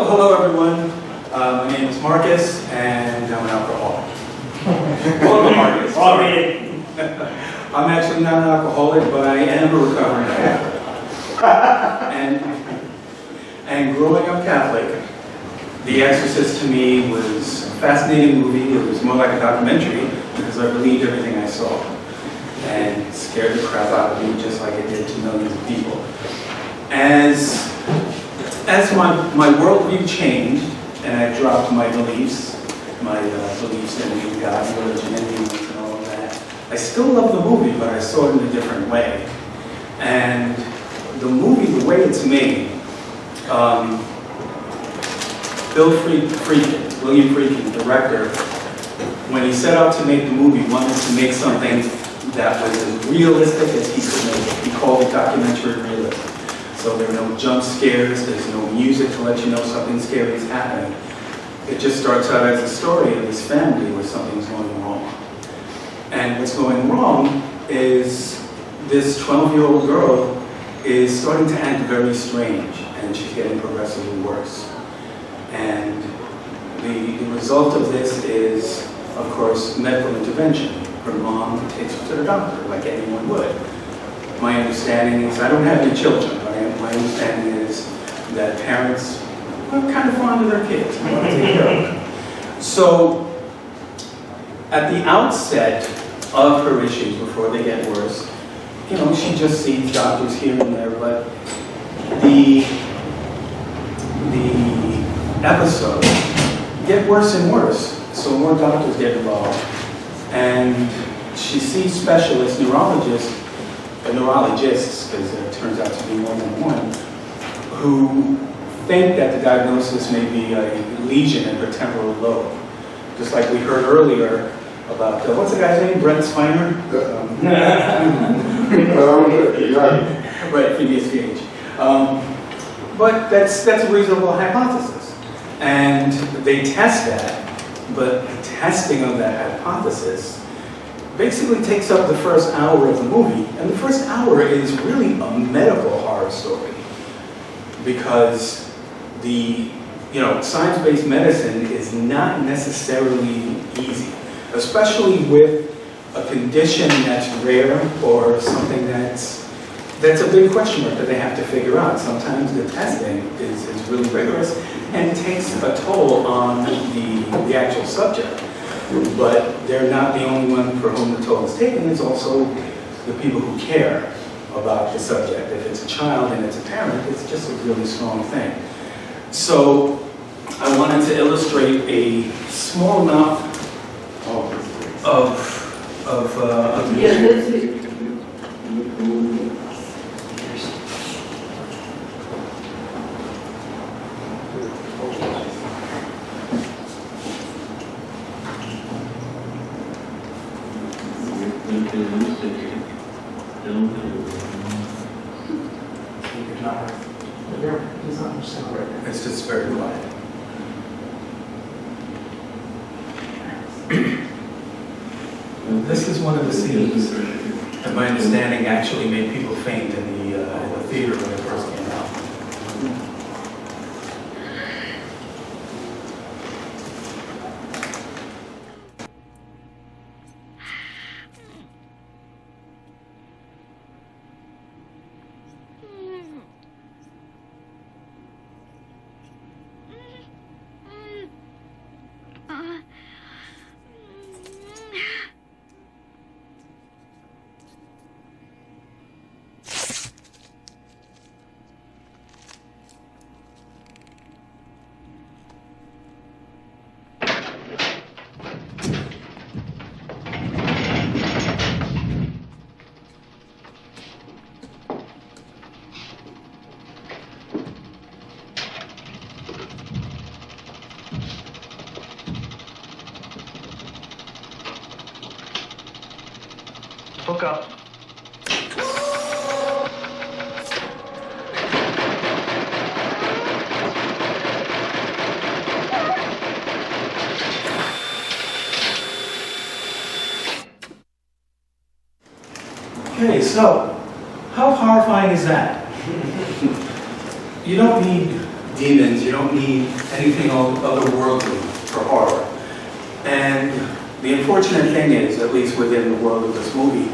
hello everyone. My name is Marcus, and I'm an alcoholic. Welcome, Marcus. I'm actually not an alcoholic, but I am a recovering Catholic. And growing up Catholic, The Exorcist to me was a fascinating movie. It was more like a documentary because I believed everything I saw, and it scared the crap out of me, just like it did to millions of people. As my worldview changed, and I dropped my beliefs in God, religion, and demons, and all of that, I still love the movie, but I saw it in a different way. And the movie, the way it's made, William Friedkin, director, when he set out to make the movie, wanted to make something that was as realistic as he could make it. He called it documentary realism. So there are no jump scares, there's no music to let you know something scary is happening. It just starts out as a story of this family where something's going wrong. And what's going wrong is this 12-year-old girl is starting to act very strange, and she's getting progressively worse. And the result of this is, of course, medical intervention. Her mom takes her to the doctor, like anyone would. My understanding is, I don't have any children, but my understanding is that parents are kind of fond of their kids and want to take care of them. So, at the outset of her issues, before they get worse, she just sees doctors here and there, but the episodes get worse and worse, so more doctors get involved. And she sees specialists, neurologists, because it turns out to be more than one, who think that the diagnosis may be a lesion in her temporal lobe. Just like we heard earlier about, what's the guy's name, Brent Spiner? Right, previous stage. But that's a reasonable hypothesis. And they test that, but the testing of that hypothesis basically takes up the first hour of the movie, and the first hour is really a medical horror story, because the science-based medicine is not necessarily easy, especially with a condition that's rare or something that's a big question mark that they have to figure out. Sometimes the testing is really rigorous and takes a toll on the actual subject. But they're not the only one for whom the toll is taken. It's also the people who care about the subject. If it's a child and it's a parent, it's just a really strong thing. So I wanted to illustrate a small amount of it's just very quiet. This is one of the scenes that my understanding actually made people faint in the theater when it first came out. Hook up. Okay, so how horrifying is that? You don't need demons, you don't need anything otherworldly for horror. And the unfortunate thing is, at least within the world of this movie,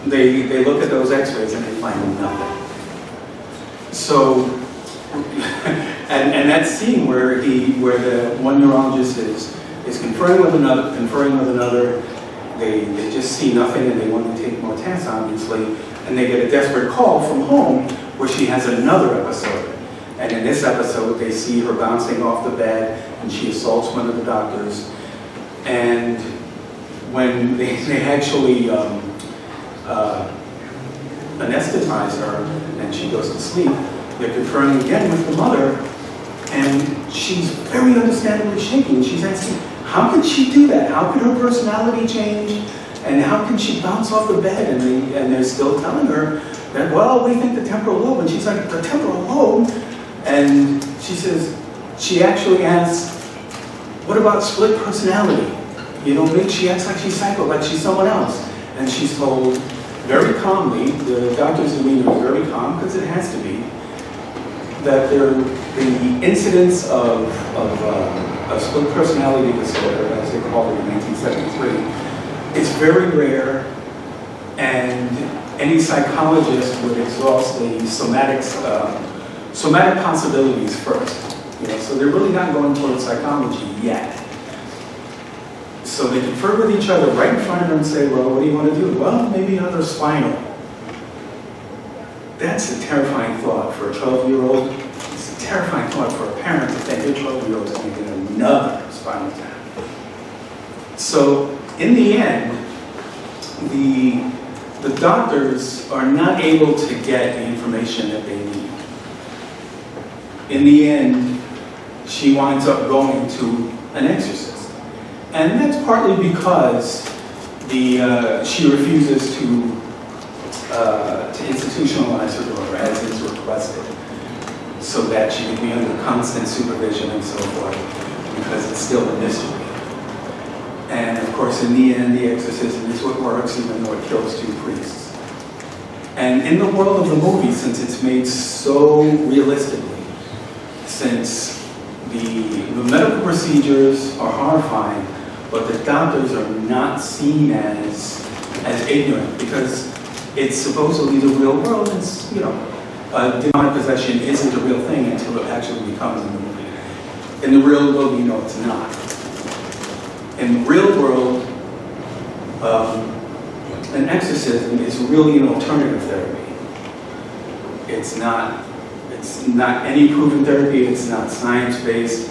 they look at those x-rays and they find nothing. So, and that scene where the one neurologist is conferring with another, they just see nothing and they want to take more tests, obviously, and they get a desperate call from home where she has another episode. And in this episode, they see her bouncing off the bed and she assaults one of the doctors. And when they actually anesthetize her and she goes to sleep, they're conferring again with the mother, and she's very understandably shaking. She's asking, how could she do that? How could her personality change? And how can she bounce off the bed? And they're still telling her that, well, we think the temporal lobe. And she's like, the temporal lobe? And she says, she actually asks, what about split personality? You know, maybe she acts like she's psycho, like she's someone else. And she's told very calmly, the doctor's demeanor is very calm, because it has to be, that the incidence of split personality disorder, as they called it in 1973, is very rare, and any psychologist would exhaust the somatic possibilities first. You know, so they're really not going towards psychology yet. So they confer with each other right in front of her and say, well, what do you want to do? Well, maybe another spinal. That's a terrifying thought for a 12-year-old. It's a terrifying thought for a parent to think their 12-year-old is going to get another spinal tap. So in the end, the doctors are not able to get the information that they need. In the end, she winds up going to an exorcist. And that's partly because she refuses to institutionalize her daughter as is requested, so that she can be under constant supervision and so forth, because it's still a mystery. And of course, in the end, the exorcism is what works, even though it kills 2 priests. And in the world of the movie, since it's made so realistically, since the medical procedures are horrifying, but the doctors are not seen as ignorant, because it's supposedly the real world. It's, you know, demonic possession isn't a real thing until it actually becomes in the movie. In the real world, you know it's not. In the real world, an exorcism is really an alternative therapy. It's not any proven therapy. It's not science-based.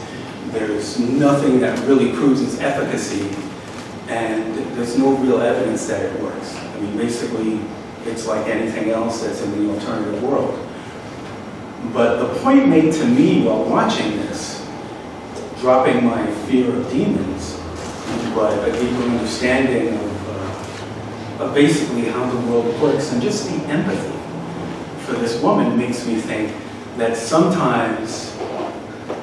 There's nothing that really proves its efficacy, and there's no real evidence that it works. I mean, basically, it's like anything else that's in the alternative world. But the point made to me while watching this, dropping my fear of demons, but a deeper understanding of basically how the world works, and just the empathy for this woman makes me think that sometimes,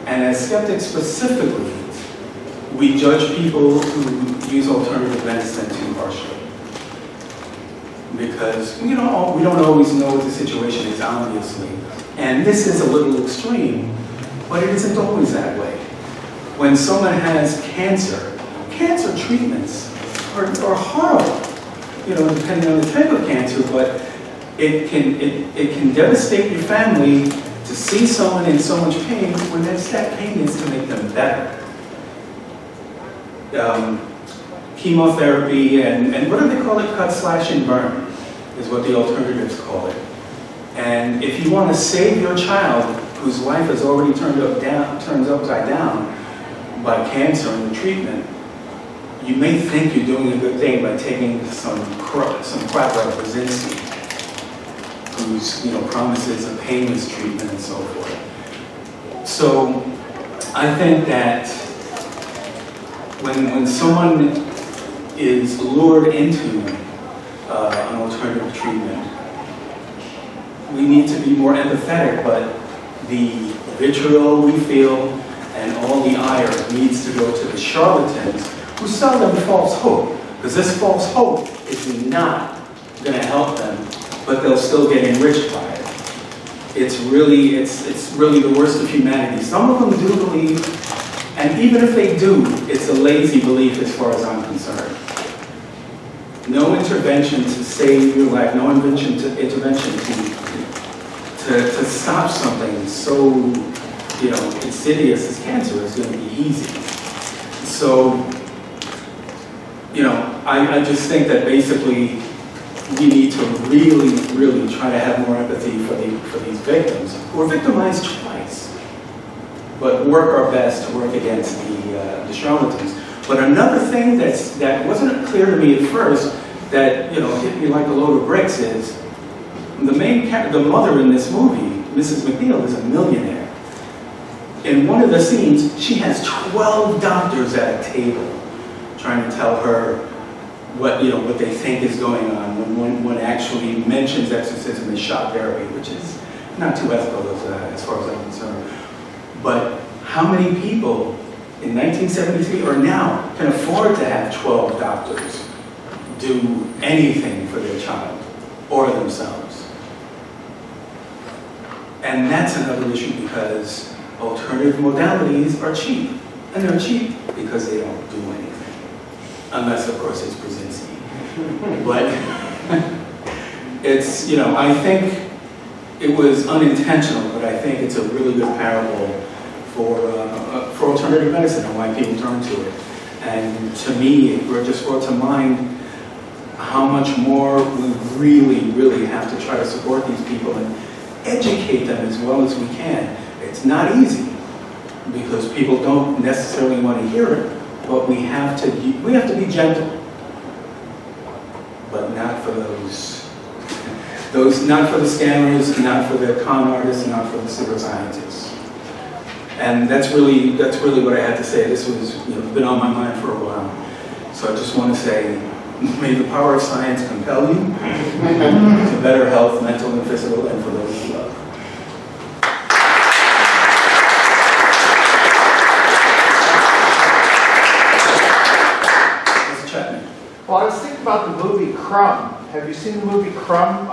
and as skeptics specifically, we judge people who use alternative medicine too harshly. Because we don't always know what the situation is, obviously. And this is a little extreme, but it isn't always that way. When someone has cancer treatments are horrible, you know, depending on the type of cancer, but it can devastate your family to see someone in so much pain when that pain is to make them better. Chemotherapy and what do they call it? Cut, slash, and burn is what the alternatives call it. And if you want to save your child whose life has already turned upside down by cancer and the treatment, you may think you're doing a good thing by taking some crap like Brzezinski, who's, you know, promises a painless treatment and so forth. So I think that when someone is lured into an alternative treatment, we need to be more empathetic, but the vitriol we feel and all the ire needs to go to the charlatans who sell them false hope, because this false hope is not going to help them, but they'll still get enriched by it. it's really the worst of humanity. Some of them do believe, and even if they do, it's a lazy belief as far as I'm concerned. No intervention to save your life, no intervention to stop something so, insidious as cancer is going to be easy. So, I just think that basically we need to really, really try to have more empathy for these victims who are victimized twice, but work our best to work against the charlatans. But another thing that wasn't clear to me at first, that hit me like a load of bricks, is the mother in this movie, Mrs. McNeil, is a millionaire. In one of the scenes, she has 12 doctors at a table trying to tell her what they think is going on. When one actually mentions exorcism as shock therapy, which is not too ethical as far as I'm concerned. But how many people in 1973 or now can afford to have 12 doctors do anything for their child or themselves? And that's another issue, because alternative modalities are cheap. And they're cheap because they don't do anything. Unless, of course, it's Brzezinski. But it's, I think it was unintentional, but I think it's a really good parable for alternative medicine and why people turn to it. And to me, it just brought to mind how much more we really, really have to try to support these people and educate them as well as we can. It's not easy, because people don't necessarily want to hear it, but we have to be gentle. But not for not for the scammers, not for the con artists, not for the pseudoscientists. And that's really what I had to say. This was been on my mind for a while. So I just want to say, may the power of science compel you to better health, mental and physical, and for those you love. Well, I was thinking about the movie Crumb. Have you seen the movie Crumb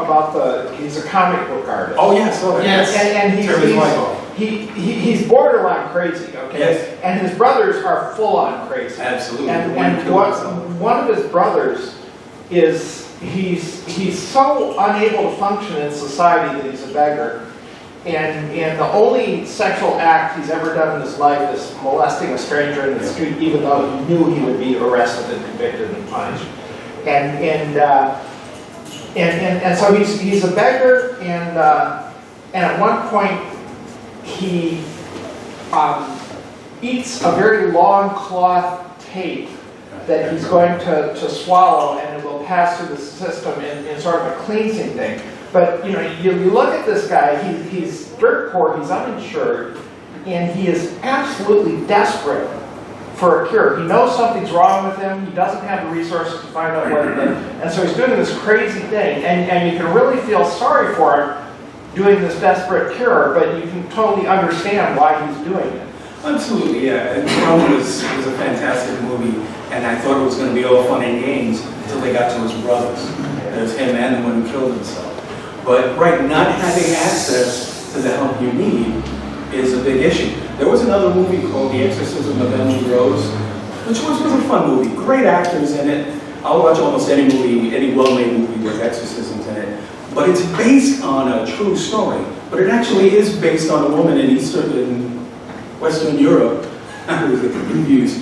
he's a comic book artist? Oh, yes. Yes. And he's borderline crazy, okay? Yes. And his brothers are full-on crazy. Absolutely. And one of his brothers he's so unable to function in society that he's a beggar. And the only sexual act he's ever done in his life is molesting a stranger in the street, even though he knew he would be arrested and convicted and punished. And so he's a beggar, and at one point he eats a very long cloth tape that he's going to swallow, and it will pass through the system in sort of a cleansing thing. But you look at this guy, he's dirt poor, he's uninsured, and he is absolutely desperate for a cure. He knows something's wrong with him, he doesn't have the resources to find out what it is, and so he's doing this crazy thing, and you can really feel sorry for him doing this desperate cure, but you can totally understand why he's doing it. Absolutely, yeah. And Crumb was a fantastic movie, and I thought it was going to be all fun and games until they got to his brothers. There's him and the one who killed himself. But not having access to the help you need is a big issue. There was another movie called The Exorcism of Emily Rose, which was a fun movie. Great actors in it. I'll watch almost any movie, any well-made movie with exorcisms in it. But it's based on a true story. But it actually is based on a woman in Western Europe, I always get the confused,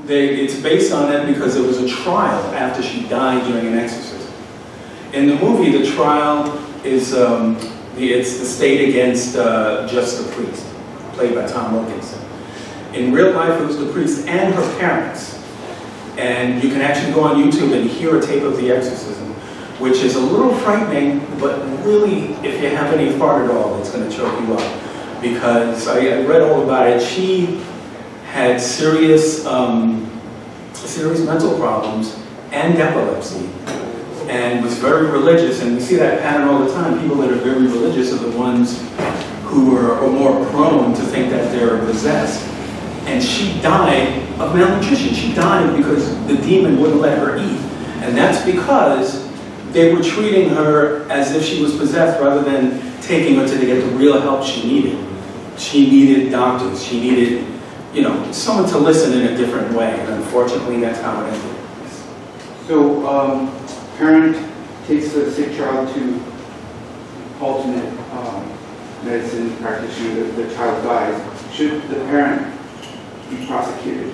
it's based on it because there was a trial after she died during an exorcism. In the movie, the trial is it's the state against just the priest, played by Tom Wilkinson. In real life, it was the priest and her parents. And you can actually go on YouTube and hear a tape of the exorcism, which is a little frightening, but really, if you have any thought at all, it's going to choke you up. Because I read all about it. She had serious mental problems and epilepsy, and was very religious. And we see that pattern all the time. People that are very religious are the ones who are more prone to think that they're possessed. And she died of malnutrition. She died because the demon wouldn't let her eat. And that's because they were treating her as if she was possessed rather than taking her to get the real help she needed. She needed doctors. She needed, you know, someone to listen in a different way. And unfortunately, that's how it ended. So, parent takes a sick child to alternate medicine practitioner, the child dies. Should the parent be prosecuted?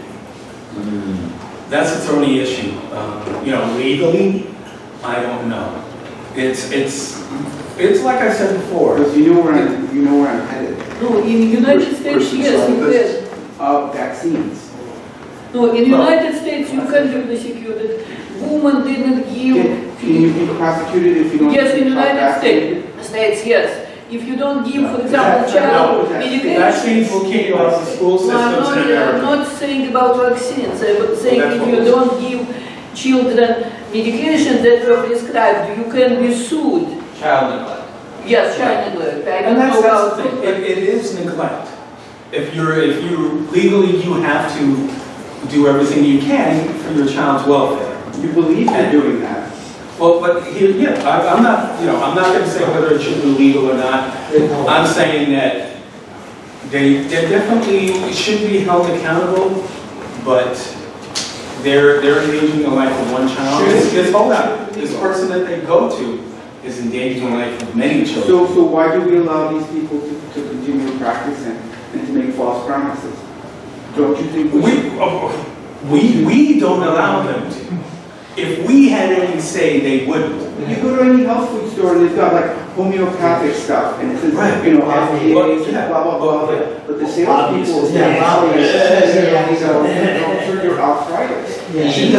That's its only issue. You know, legally, I don't know. It's like I said before. Because you know where I'm headed. No, in United States, yes, you can. Vaccines. No, in United States, you can do the security. Woman didn't give. Can you be prosecuted if you don't? Yes, in give child United vaccine? States, yes. If you don't give, for example, child medication. Vaccines will keep you out of the school No, systems in I'm America. not saying about vaccines. I'm saying Well, that's if what you we're don't give children medication that were prescribed, you can be sued. Child neglect. Yes, child neglect. I And don't that's know the how. thing. It is neglect. If you legally, you have to do everything you can for your child's welfare. You believe you're doing that. Well, but here, yeah, I'm not, you know, I'm not going to say whether it should be legal or not. I'm saying that they definitely should be held accountable, but they're endangering the life of one child. Hold on, this person that they go to is endangering the life of many children. So why do we allow these people to continue to practice and to make false promises? Don't you think We don't allow them to. If we had any say, they wouldn't. You go to any health food store and they've got like homeopathic stuff and it says, Right. you know, Well, FDA, yeah. blah, blah, blah. Yeah. But the salespeople say, don't cure your arthritis. It should be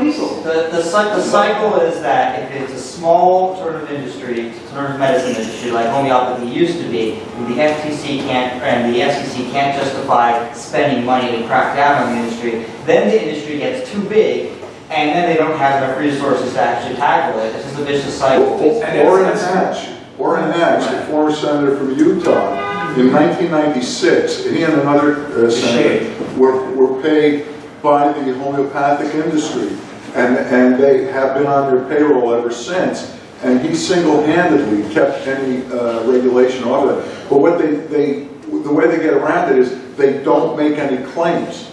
illegal. The cycle is that if it's a small sort of industry, sort of medicine industry like homeopathy used to be, the FTC can't and the FCC can't justify spending money to crack down on the industry, then the industry gets too big, and then they don't have enough resources to actually tackle it. It's just a vicious cycle. Orrin Hatch, the former senator from Utah, in 1996, he and another senator were paid by the homeopathic industry, and they have been on their payroll ever since. And he single-handedly kept any regulation off of it. But what the way they get around it is they don't make any claims.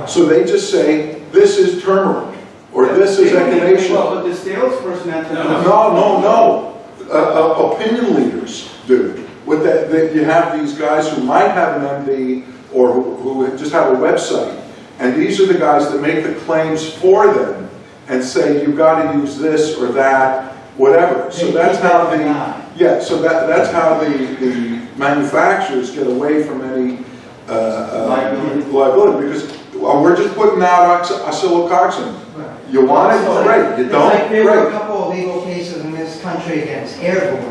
So they just say, this is turmeric, or this is echinacea. Well, but the salesperson has to No. Opinion leaders do. With that, you have these guys who might have an MD or who just have a website, and these are the guys that make the claims for them and say you've got to use this or that, whatever. So that's how that's how the manufacturers get away from any liability because we're just putting out oscillococin. You want it? Great. You don't? Like there were a Great. couple of legal cases in this country against Airborne,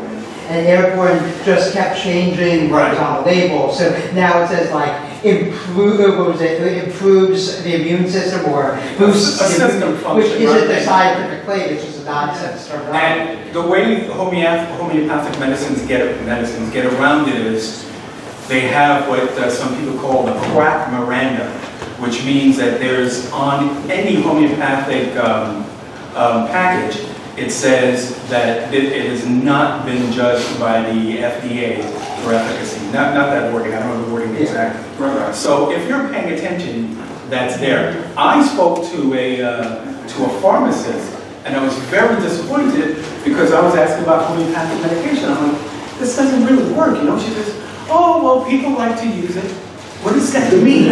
and Airborne just kept changing what was on the label. So now it says like improves the immune system or boosts A the system immune, function, which isn't the right? scientific claim. It's just a nonsense term. And the way homeopathic medicines get around it is they have what some people call the quack Miranda, which means that there's on any homeopathic package, it says that it has not been judged by the FDA for efficacy. Not that wording, I don't know the wording exactly. So if you're paying attention, that's there. I spoke to a pharmacist, and I was very disappointed because I was asking about homeopathic medication. I'm like, this doesn't really work, you know? She says, oh, well, people like to use it. What does that mean?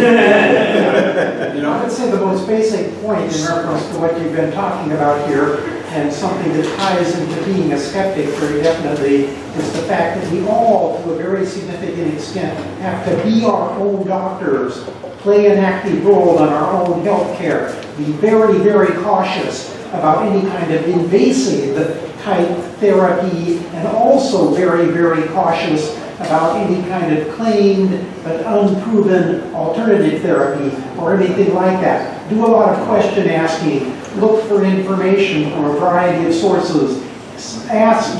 You know? I would say the most basic point in reference to what you've been talking about here, and something that ties into being a skeptic very definitely, is the fact that we all, to a very significant extent, have to be our own doctors, play an active role in our own health care, be very, very cautious about any kind of invasive type therapy, and also very, very cautious about any kind of claimed but unproven alternative therapy or anything like that. Do a lot of question asking, look for information from a variety of sources,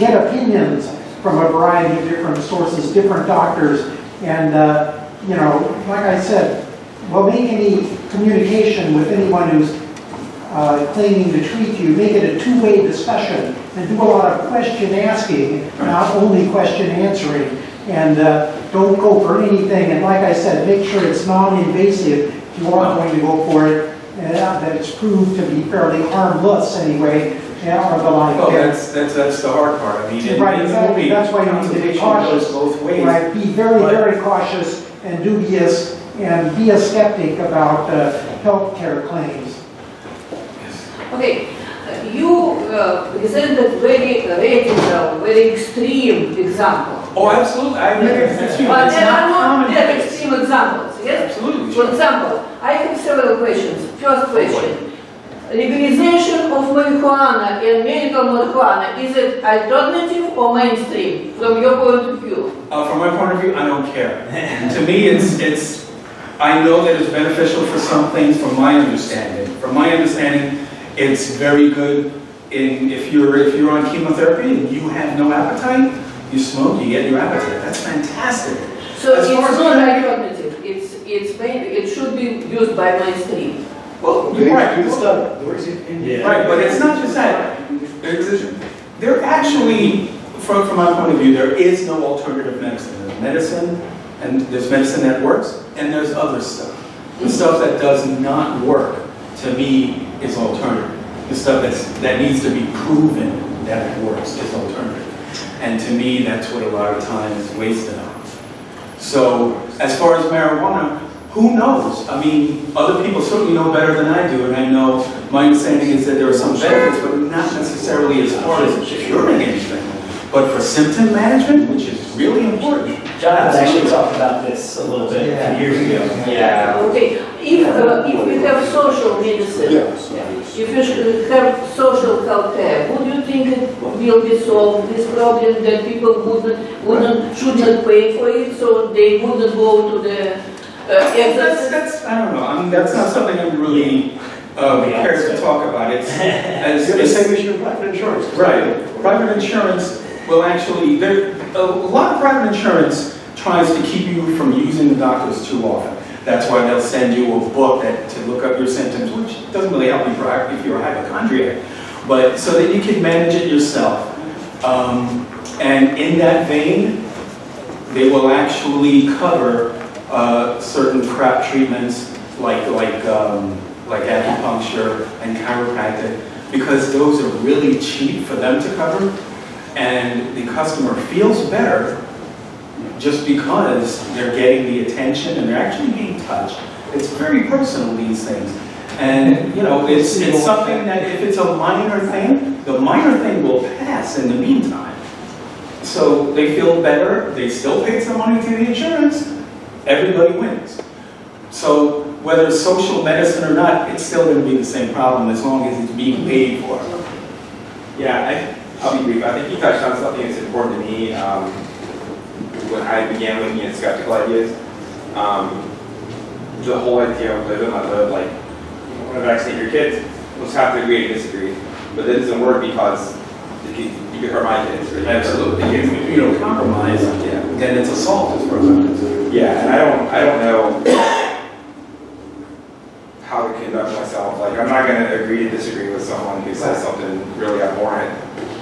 get opinions from a variety of different sources, different doctors, and you know, like I said, well, make any communication with anyone who's claiming to treat you, make it a two-way discussion. and do a lot of question asking, not only question answering. And don't go for anything, and like I said, make sure it's non-invasive if you are going to go for it, that it's proved to be fairly harmless anyway, or the like. Well, that's the hard part. I mean, Right, in the exactly. movie, That's why you need to be consultation cautious. goes both ways. Right, be very, But- very cautious and dubious, and be a skeptic about healthcare claims. Okay, you presented very radical, very extreme example. Oh, absolutely. I never, it's But not there are not common. that extreme examples, yes? Absolutely. For example, I have several questions. First question. Legalization of marijuana and medical marijuana, is it alternative or mainstream from your point of view? From my point of view, I don't care. To me, it's, I know that it's beneficial for some things from my understanding. From my understanding, it's very good if you're on chemotherapy and you have no appetite, you smoke, you get your appetite. That's fantastic. So As it's far as not I- alternative, it should be used by mainstream. Well, They right. do the study. Where's it? Right, but it's not just that. There actually, from my point of view, there is no alternative medicine. There's medicine, and there's medicine that works, and there's other stuff. The stuff that does not work, to me, is alternative. The stuff that needs to be proven that it works is alternative. And to me, that's what a lot of time is wasted on. So, as far as marijuana, who knows? I mean, other people certainly know better than I do, and I know my understanding is that there are some benefits, but not necessarily as far as curing anything. But for symptom management, which is really important. John has actually talked about this a little bit years ago. Yeah. Okay, if we have social medicine, if you should have social health care, would you think it will be solved, this problem that people should not pay for it, so they wouldn't go to the exorcist? I don't know. I mean, that's not something I'm really prepared to talk about. It's The same issue with private insurance. right. Private insurance will actually, a lot of private insurance tries to keep you from using the doctors too often. That's why they'll send you a book to look up your symptoms, which doesn't really help you if you're a hypochondriac, but so that you can manage it yourself. And in that vein, they will actually cover certain crap treatments like acupuncture and chiropractic, because those are really cheap for them to cover, and the customer feels better just because they're getting the attention and they're actually being touched. It's very personal, these things. And, you know, it's something that if it's a minor thing, the minor thing will pass in the meantime. So they feel better, they still paid some money to the insurance, everybody wins. So whether it's social medicine or not, it's still going to be the same problem as long as it's being paid for. Yeah, I'll be brief. I think you touched on something that's important to me when I began looking at skeptical ideas. The whole idea of live and let live, like, when I vaccinate your kids, we'll just have to agree to disagree. But that doesn't work because you could hurt my kids. Or Absolutely. If you don't compromise, then it's assault as far as I'm concerned. Yeah, and I don't know how to conduct myself. Like, I'm not going to agree to disagree with someone who says something really abhorrent,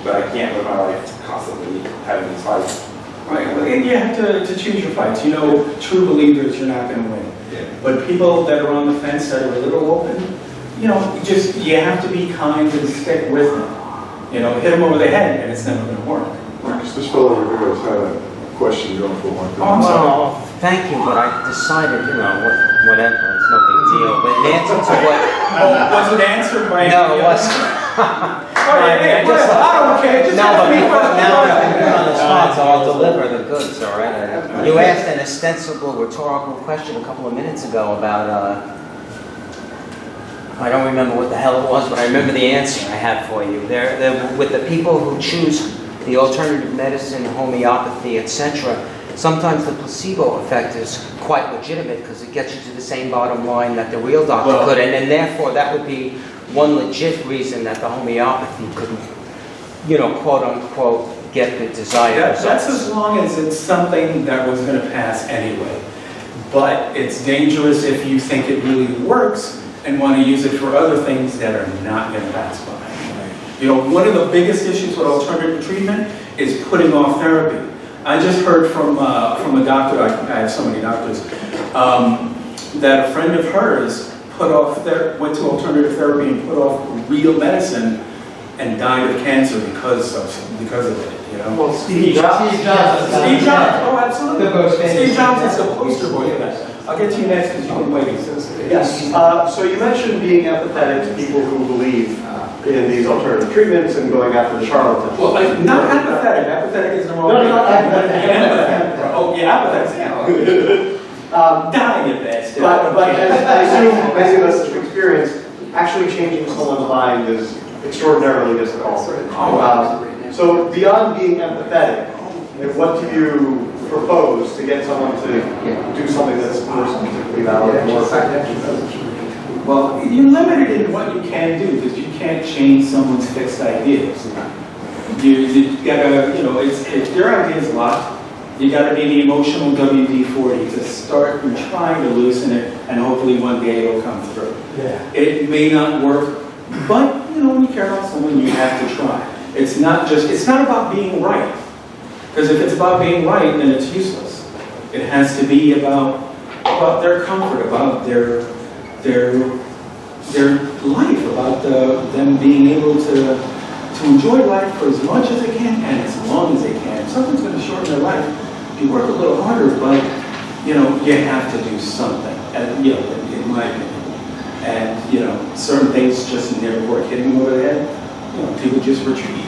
but I can't live my life constantly having these fights. Right, and you have to choose your fights. You know, true believers, you're not going to win. Yeah. But people that are on the fence, that are a little open, you know, you have to be kind and stick with them. You know, hit them over the head and it's never going to work. Marcus, this fellow over here has had a question going for one thing. Oh, I'm sorry. Well, thank you, but I decided, whatever, it's no big deal. But in answer to what... Was it answered by... No, it wasn't. I don't care. Just No, ask but me now questions. that I'm put on the spot, so I'll deliver the goods, all right? You asked an ostensible rhetorical question a couple of minutes ago about, I don't remember what the hell it was, but I remember the answer I have for you. With the people who choose the alternative medicine, homeopathy, etc., sometimes the placebo effect is quite legitimate because it gets you to the same bottom line that the real doctor could, and therefore that would be one legit reason that the homeopathy couldn't, quote unquote, get the desired results. That's as long as it's something that was going to pass anyway. But it's dangerous if you think it really works and want to use it for other things that are not going to pass by. You know, one of the biggest issues with alternative treatment is putting off therapy. I just heard from a doctor, I have so many doctors, that a friend of hers went to alternative therapy and put off real medicine and died of cancer because of it, you know? Well, Steve Jobs. Steve Jobs, oh, absolutely. The most famous. Steve Jobs is the poster boy of that. I'll get to you next because you've been waiting. Yes, so you mentioned being empathetic to people who believe in these alternative treatments and going after the charlatans. Well, not apathetic. Apathetic is the wrong No, word. not apathetic. Oh, yeah, apathetic. Dying at best. But as I assume many of us have experienced, actually changing someone's mind is extraordinarily difficult. So beyond being empathetic, what do you propose to get someone to do something that's more scientifically valid and more effective? Well, you're limited in what you can do because you can't change someone's fixed ideas. You gotta, you know, if your idea's locked, you gotta be the emotional WD-40 to start and trying to loosen it, and hopefully one day it'll come through. Yeah. It may not work, but you know, when you care about someone, you have to try. It's not about being right. Because if it's about being right, then it's useless. It has to be about their comfort, about their life, about them being able to enjoy life for as much as they can and as long as they can. If something's going to shorten their life, you work a little harder, but you know you have to do something. And you know, in my opinion, and you know, certain things just never work. Hitting them over the head, you know, people just retreat.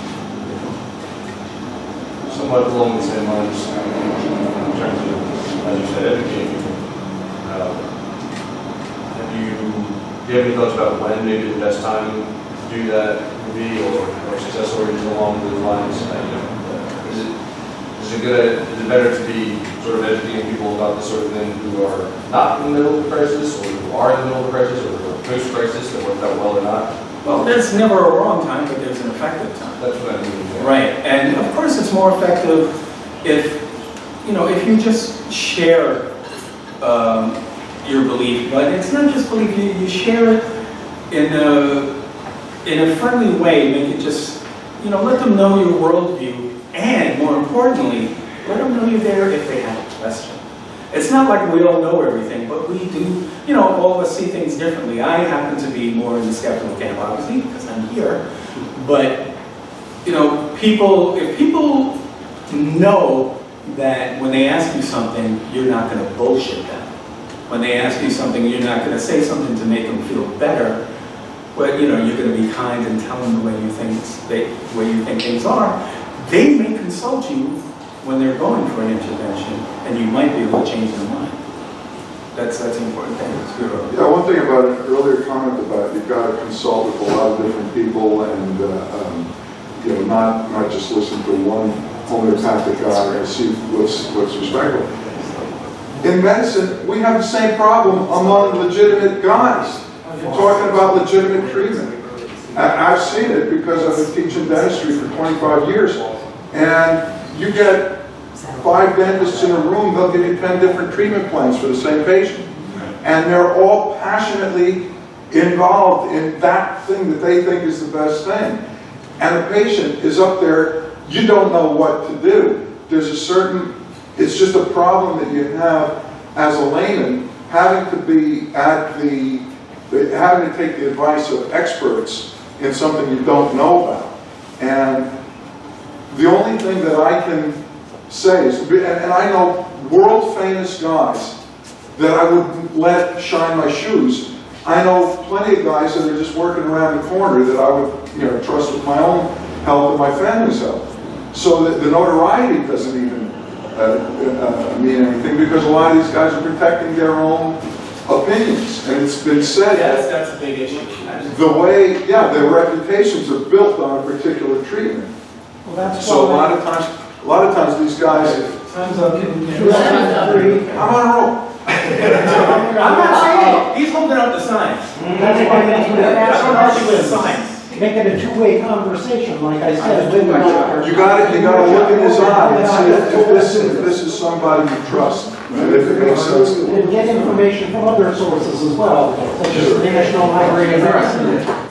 Somewhat along the same lines, in terms of, as you said, educating people. Do you have any thoughts about when maybe the best time to do that would be, or success stories along those lines? Is it better to be sort of educating people about this sort of thing who are not in the middle of the crisis, or who are in the middle of the crisis, or who are post-crisis that worked out well or not? Well, there's never a wrong time, but there's an effective time. That's what I mean. Yeah. Right, and of course it's more effective if, you know, if you just share your belief, but it's not just belief, you share it in a friendly way, make it just, you know, let them know your worldview, and more importantly, let them know you're there if they have a question. It's not like we all know everything, but we do, you know, all of us see things differently. I happen to be more in the skeptical camp, obviously, because I'm here, but, you know, if people know that when they ask you something, you're not going to bullshit them. When they ask you something, you're not going to say something to make them feel better, but, you know, you're going to be kind and tell them the way you think things are. They may consult you when they're going for an intervention, and you might be able to change their mind. That's the important thing. Yeah, one thing about an earlier comment about you've got to consult with a lot of different people and you know, not just listen to one homeopathic guy and see what's respectable. In medicine, we have the same problem among legitimate guys. You're talking about legitimate treatment. I've seen it because I've been teaching dentistry for 25 years. And you get 5 dentists in a room, they'll give you 10 different treatment plans for the same patient. And they're all passionately involved in that thing that they think is the best thing. And the patient is up there, you don't know what to do. It's just a problem that you have as a layman, having to take the advice of experts in something you don't know about. And the only thing that I can say is, and I know world famous guys that I would let shine my shoes. I know plenty of guys that are just working around the corner that I would, you know, trust with my own health and my family's health. So that the notoriety doesn't even mean anything, because a lot of these guys are protecting their own opinions. And it's been said that's a big issue. their reputations are built on a particular treatment. Well, that's So a why- lot of times these guys, Time's up. I'm on a roll. I'm not saying it. He's holding up the signs. That's why I don't argue with signs. make it a two-way conversation, like I said. with You gotta look in his eye and see if this is somebody you trust, and if it makes sense to you. And get information from other sources as well, such as the National Library of Medicine.